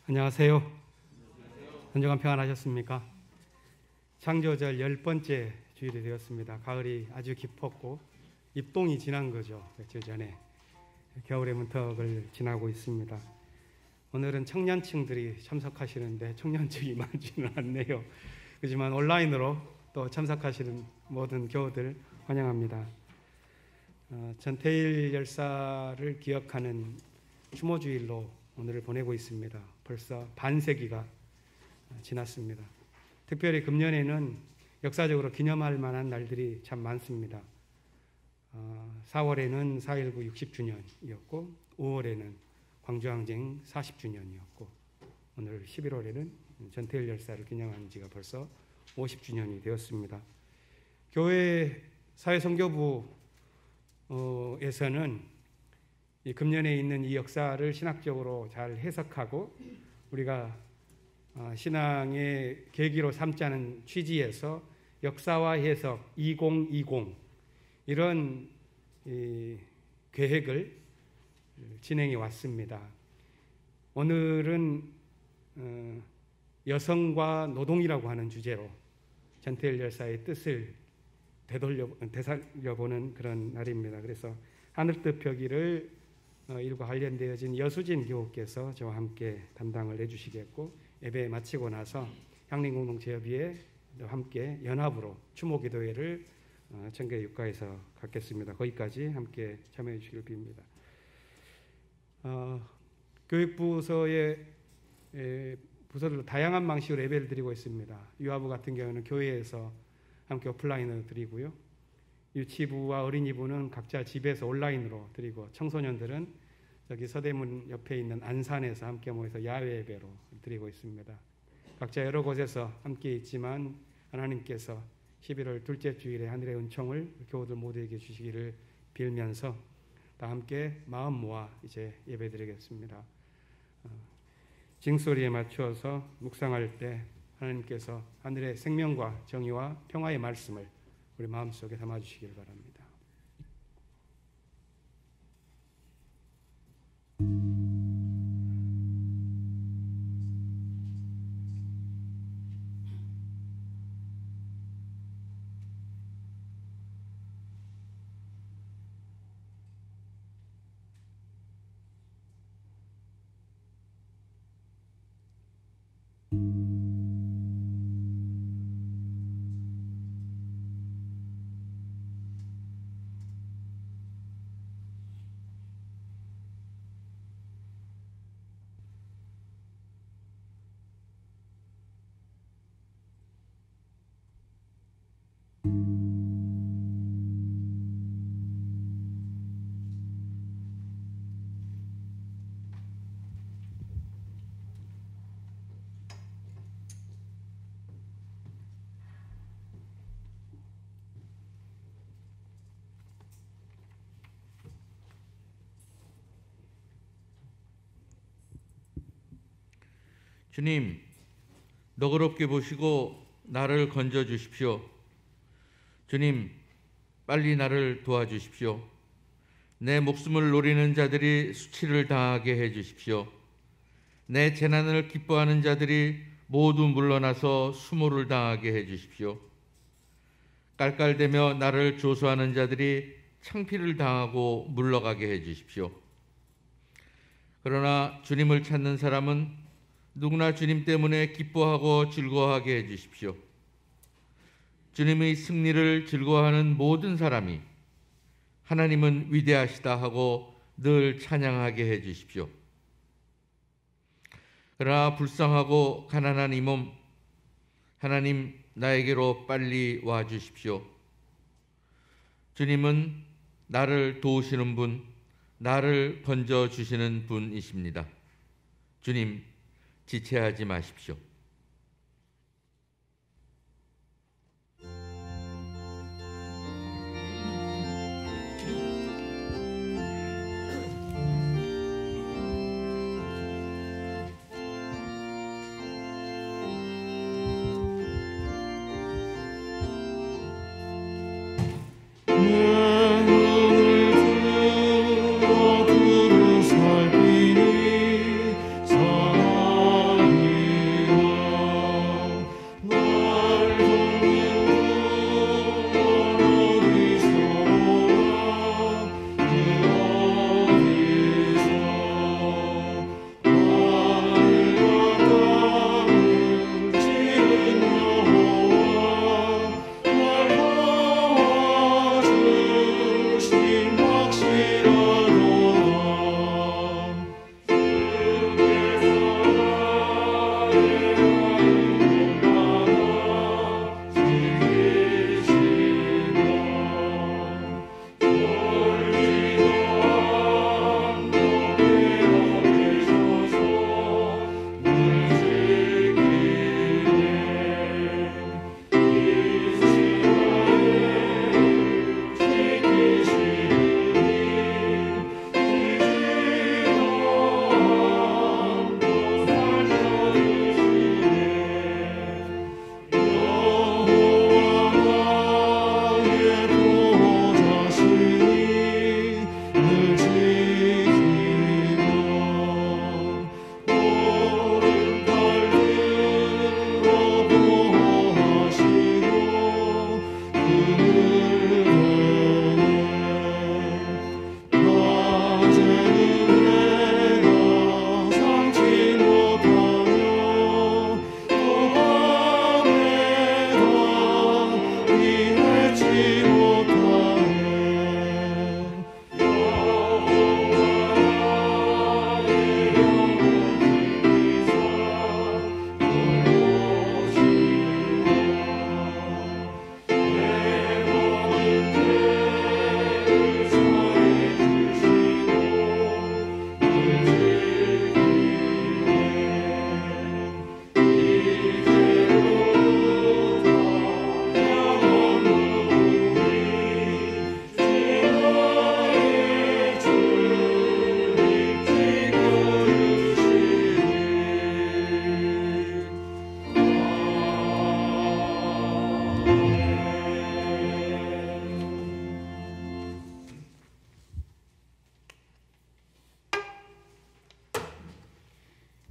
안녕하세요. 한 주간 평안하셨습니까? 창조절 10번째 주일이 되었습니다. 가을이 아주 깊었고 입동이 지난 거죠. 며칠 전에 겨울의 문턱을 지나고 있습니다. 오늘은 청년층들이 참석하시는데 청년층이 많지는 않네요. 하지만 온라인으로 또 참석하시는 모든 교우들 환영합니다. 전태일 열사를 기억하는 추모주일로 오늘을 보내고 있습니다. 벌써 반세기가 지났습니다. 특별히 금년에는 역사적으로 기념할 만한 날들이 참 많습니다. 4월에는 4.19 60주년이었고 5월에는 광주항쟁 40주년이었고 오늘 11월에는 전태일 열사를 기념한 지가 벌써 50주년이 되었습니다. 교회 사회선교부에서는 이 금년에 있는 이 역사를 신학적으로 잘 해석하고 우리가 신앙의 계기로 삼자는 취지에서 역사와 해석 2020 이런 계획을 진행해 왔습니다. 오늘은 여성과 노동이라고 하는 주제로 전태일 열사의 뜻을 되살려보는 그런 날입니다. 그래서 하늘뜻 펴기를 일과 관련되어진 여수진 교우께서 저와 함께 담당을 해주시겠고 예배 마치고 나서 향림공동체협의회 함께 연합으로 추모기도회를 청계 육가에서 갖겠습니다. 거기까지 함께 참여해 주시길 빕니다. 교육부서의 부서들로 다양한 방식으로 예배를 드리고 있습니다. 유아부 같은 경우는 교회에서 함께 오프라인으로 드리고요. 유치부와 어린이부는 각자 집에서 온라인으로 드리고 청소년들은 저기 서대문 옆에 있는 안산에서 함께 모여서 야외 예배로 드리고 있습니다. 각자 여러 곳에서 함께 있지만 하나님께서 11월 둘째 주일에 하늘의 은총을 교우들 모두에게 주시기를 빌면서 다 함께 마음 모아 이제 예배 드리겠습니다. 징소리에 맞추어서 묵상할 때 하나님께서 하늘의 생명과 정의와 평화의 말씀을 우리 마음속에 담아주시길 바랍니다. 주님, 너그럽게 보시고 나를 건져 주십시오. 주님, 빨리 나를 도와주십시오. 내 목숨을 노리는 자들이 수치를 당하게 해 주십시오. 내 재난을 기뻐하는 자들이 모두 물러나서 수모를 당하게 해 주십시오. 깔깔대며 나를 조소하는 자들이 창피를 당하고 물러가게 해 주십시오. 그러나 주님을 찾는 사람은 누구나 주님 때문에 기뻐하고 즐거워하게 해주십시오. 주님의 승리를 즐거워하는 모든 사람이 하나님은 위대하시다 하고 늘 찬양하게 해주십시오. 그러나 불쌍하고 가난한 이 몸, 하나님 나에게로 빨리 와주십시오. 주님은 나를 도우시는 분, 나를 건져주시는 분이십니다. 주님, 지체하지 마십시오. 눈을 들어 살피니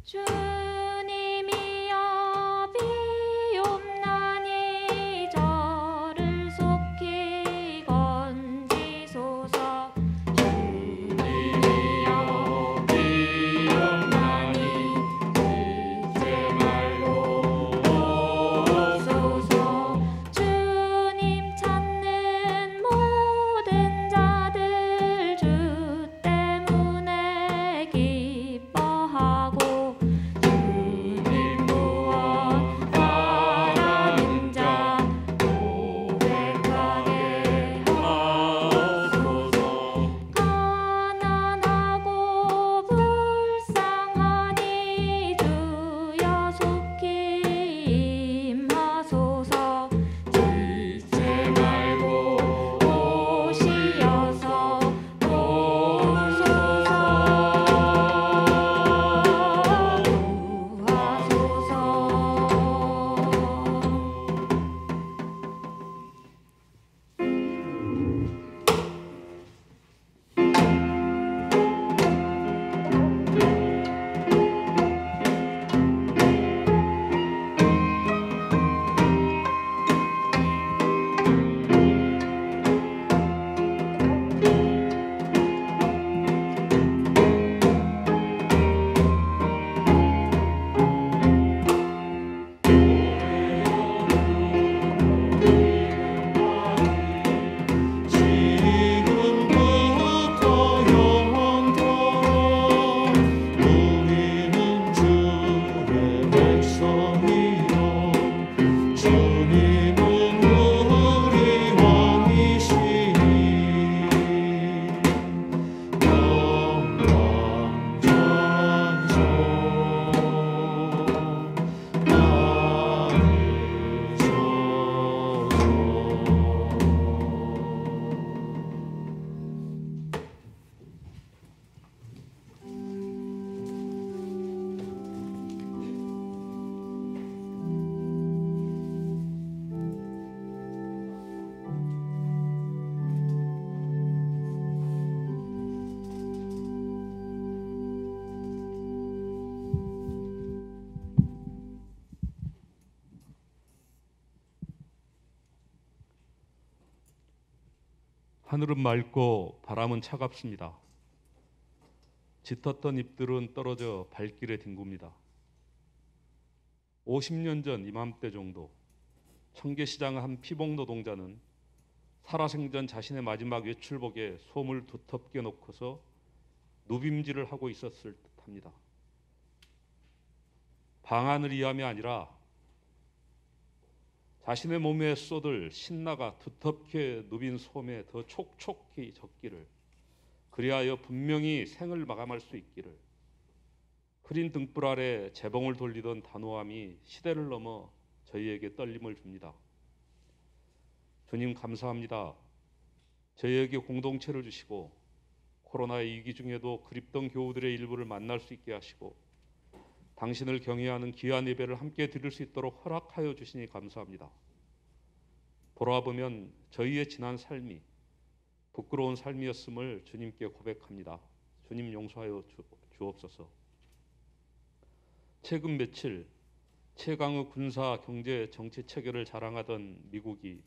주님이여 비옵나니 저를 속히 건지소서. 주님이여 비옵나니 잊지 말고 오소서. 주님 찾는 모든 자들 주 때문에 기뻐하고 주님 구원 바라는 자 고백하게 하옵소서. 가난하고 불쌍하니 주여 속히 임하소서. 잊지 말고 오시어서 오소서. 지금부터 영원토록 우리는 주의 백성이요 주님은 우리 왕이시니 영광 하늘은 맑고 바람은 차갑습니다. 짙었던 잎들은 떨어져 발길에 뒹굽니다. 50년 전 이맘때 정도 청계시장 한 피복 노동자는 살아생전 자신의 마지막 외출복에 솜을 두텁게 놓고서 누빔질을 하고 있었을 듯합니다. 방안을 위함이 아니라 자신의 몸에 쏟을 신나가 두텁게 누빈 솜에 더 촉촉히 젖기를, 그리하여 분명히 생을 마감할 수 있기를. 흐린 등불 아래 재봉을 돌리던 단호함이 시대를 넘어 저희에게 떨림을 줍니다. 주님 감사합니다. 저희에게 공동체를 주시고 코로나의 위기 중에도 그립던 교우들의 일부를 만날 수 있게 하시고 당신을 경외하는 귀한 예배를 함께 드릴 수 있도록 허락하여 주시니 감사합니다. 돌아보면 저희의 지난 삶이 부끄러운 삶이었음을 주님께 고백합니다. 주님 용서하여 주옵소서. 최근 며칠 최강의 군사, 경제, 정치 체계를 자랑하던 미국이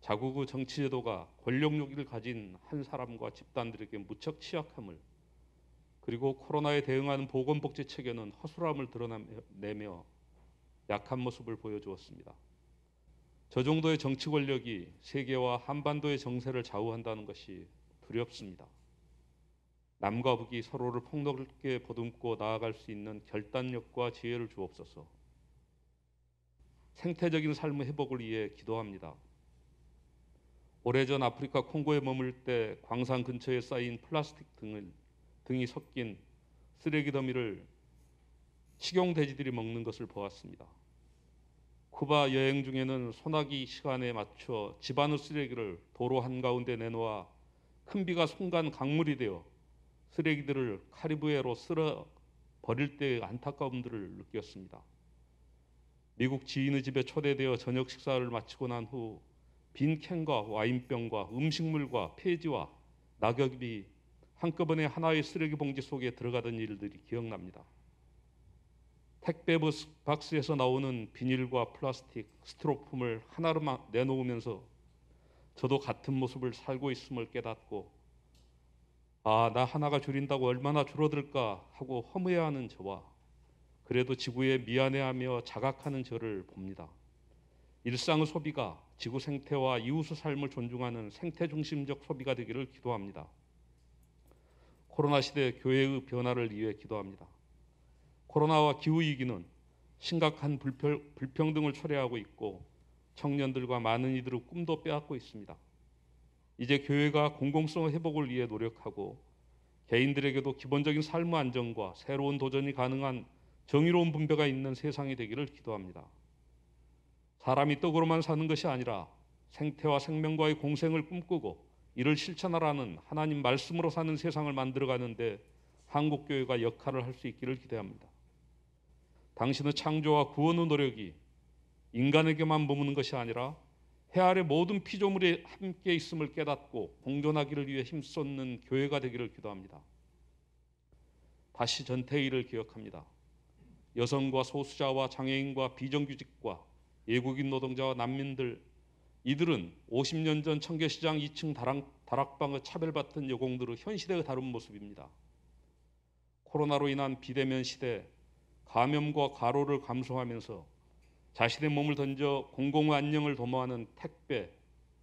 자국 의 정치 제도가 권력욕을 가진 한 사람과 집단들에게 무척 취약함을, 그리고 코로나에 대응하는 보건복지 체계는 허술함을 드러내며 약한 모습을 보여주었습니다. 저 정도의 정치 권력이 세계와 한반도의 정세를 좌우한다는 것이 두렵습니다. 남과 북이 서로를 폭넓게 보듬고 나아갈 수 있는 결단력과 지혜를 주옵소서. 생태적인 삶의 회복을 위해 기도합니다. 오래전 아프리카 콩고에 머물 때 광산 근처에 쌓인 플라스틱 등이 섞인 쓰레기 더미를 식용돼지들이 먹는 것을 보았습니다. 쿠바 여행 중에는 소나기 시간에 맞춰 집안의 쓰레기를 도로 한가운데 내놓아 큰 비가 송간 강물이 되어 쓰레기들을 카리브해로 쓸어 버릴 때의 안타까움들을 느꼈습니다. 미국 지인의 집에 초대되어 저녁 식사를 마치고 난 후 빈 캔과 와인병과 음식물과 폐지와 낙엽이 한꺼번에 하나의 쓰레기 봉지 속에 들어가던 일들이 기억납니다. 택배 박스에서 나오는 비닐과 플라스틱, 스티로폼을 하나로 내놓으면서 저도 같은 모습을 살고 있음을 깨닫고 나 하나가 줄인다고 얼마나 줄어들까 하고 허무해하는 저와 그래도 지구에 미안해하며 자각하는 저를 봅니다. 일상의 소비가 지구 생태와 이웃의 삶을 존중하는 생태 중심적 소비가 되기를 기도합니다. 코로나 시대 교회의 변화를 위해 기도합니다. 코로나와 기후위기는 심각한 불평등을 초래하고 있고 청년들과 많은 이들의 꿈도 빼앗고 있습니다. 이제 교회가 공공성 회복을 위해 노력하고 개인들에게도 기본적인 삶의 안정과 새로운 도전이 가능한 정의로운 분배가 있는 세상이 되기를 기도합니다. 사람이 떡으로만 사는 것이 아니라 생태와 생명과의 공생을 꿈꾸고 이를 실천하라는 하나님 말씀으로 사는 세상을 만들어가는데 한국교회가 역할을 할 수 있기를 기대합니다. 당신의 창조와 구원의 노력이 인간에게만 머무는 것이 아니라 해 아래 모든 피조물이 함께 있음을 깨닫고 공존하기를 위해 힘쏟는 교회가 되기를 기도합니다. 다시 전태일을 기억합니다. 여성과 소수자와 장애인과 비정규직과 외국인 노동자와 난민들, 이들은 50년 전 청계시장 2층 다락방의 차별받던 여공들의 현 시대의 다른 모습입니다. 코로나로 인한 비대면 시대, 감염과 과로를 감수하면서 자신의 몸을 던져 공공의 안녕을 도모하는 택배,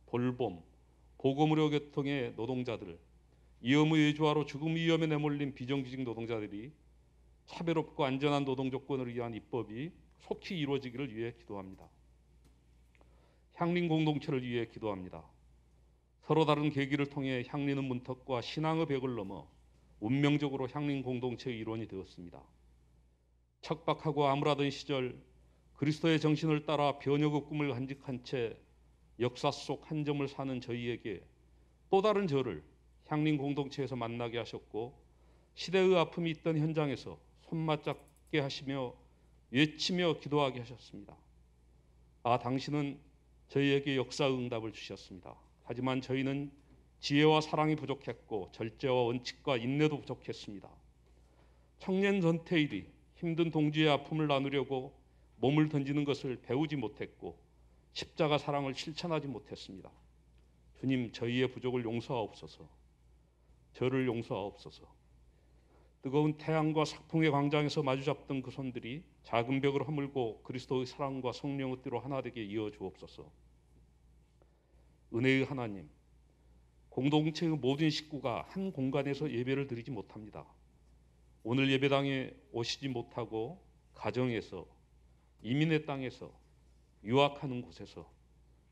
돌봄, 보건의료 계통의 노동자들, 위험의 외주화로 죽음 위험에 내몰린 비정규직 노동자들이 차별없고 안전한 노동 조건을 위한 입법이 속히 이루어지기를 위해 기도합니다. 향린 공동체를 위해 기도합니다. 서로 다른 계기를 통해 향리는 문턱과 신앙의 벽을 넘어 운명적으로 향린 공동체의 일원이 되었습니다. 척박하고 암울하던 시절 그리스도의 정신을 따라 변혁의 꿈을 간직한 채 역사 속 한 점을 사는 저희에게 또 다른 저를 향린 공동체에서 만나게 하셨고 시대의 아픔이 있던 현장에서 손맞잡게 하시며 외치며 기도하게 하셨습니다. 당신은 저희에게 역사의 응답을 주셨습니다. 하지만 저희는 지혜와 사랑이 부족했고 절제와 원칙과 인내도 부족했습니다. 청년 전태일이 힘든 동지의 아픔을 나누려고 몸을 던지는 것을 배우지 못했고 십자가 사랑을 실천하지 못했습니다. 주님, 저희의 부족을 용서하옵소서. 저를 용서하옵소서. 뜨거운 태양과 sak풍의 광장에서 마주잡던 그 손들이 작은 벽을 허물고 그리스도의 사랑과 성령의 뜻으로 하나 되게 이어 주옵소서. 은혜의 하나님, 공동체의 모든 식구가 한 공간에서 예배를 드리지 못합니다. 오늘 예배당에 오시지 못하고 가정에서, 이민의 땅에서, 유학하는 곳에서,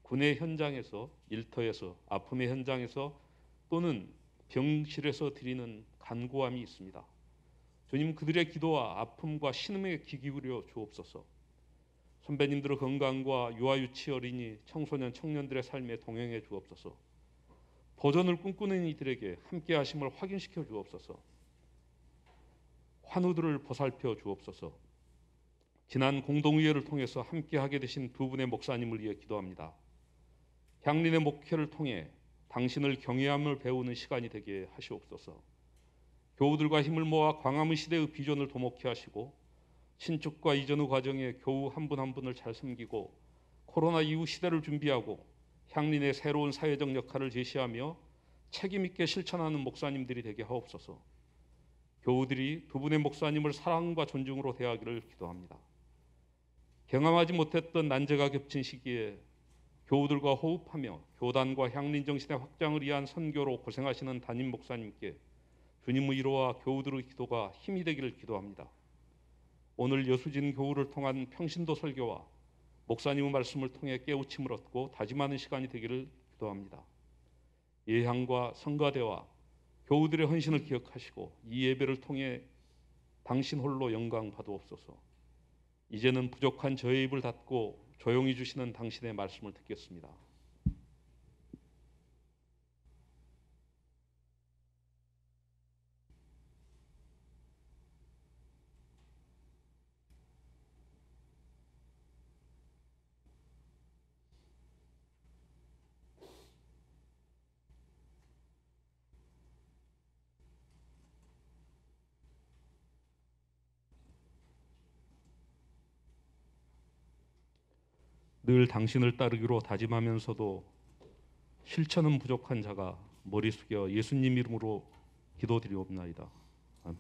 군의 현장에서, 일터에서, 아픔의 현장에서 또는 병실에서 드리는 간구함이 있습니다. 주님, 그들의 기도와 아픔과 신음에 귀 기울여 주옵소서. 선배님들의 건강과 유아유치 어린이, 청소년, 청년들의 삶에 동행해 주옵소서. 보전을 꿈꾸는 이들에게 함께 하심을 확인시켜 주옵소서. 환우들을 보살펴 주옵소서. 지난 공동의회를 통해서 함께하게 되신 두 분의 목사님을 위해 기도합니다. 향린의 목회를 통해 당신을 경외함을 배우는 시간이 되게 하시옵소서. 교우들과 힘을 모아 광화문 시대의 비전을 도모케 하시고 신축과 이전의 과정에 교우 한 분 한 분을 잘 섬기고 코로나 이후 시대를 준비하고 향린의 새로운 사회적 역할을 제시하며 책임 있게 실천하는 목사님들이 되게 하옵소서. 교우들이 두 분의 목사님을 사랑과 존중으로 대하기를 기도합니다. 경험하지 못했던 난제가 겹친 시기에 교우들과 호흡하며 교단과 향린 정신의 확장을 위한 선교로 고생하시는 담임 목사님께 주님의 위로와 교우들의 기도가 힘이 되기를 기도합니다. 오늘 여수진 교우를 통한 평신도 설교와 목사님의 말씀을 통해 깨우침을 얻고 다짐하는 시간이 되기를 기도합니다. 예향과 성가대와 교우들의 헌신을 기억하시고 이 예배를 통해 당신 홀로 영광 받으옵소서. 이제는 부족한 저의 입을 닫고 조용히 주시는 당신의 말씀을 듣겠습니다. 늘 당신을 따르기로 다짐하면서도 실천은 부족한 자가 머리 숙여 예수님 이름으로 기도드리옵나이다. 아멘.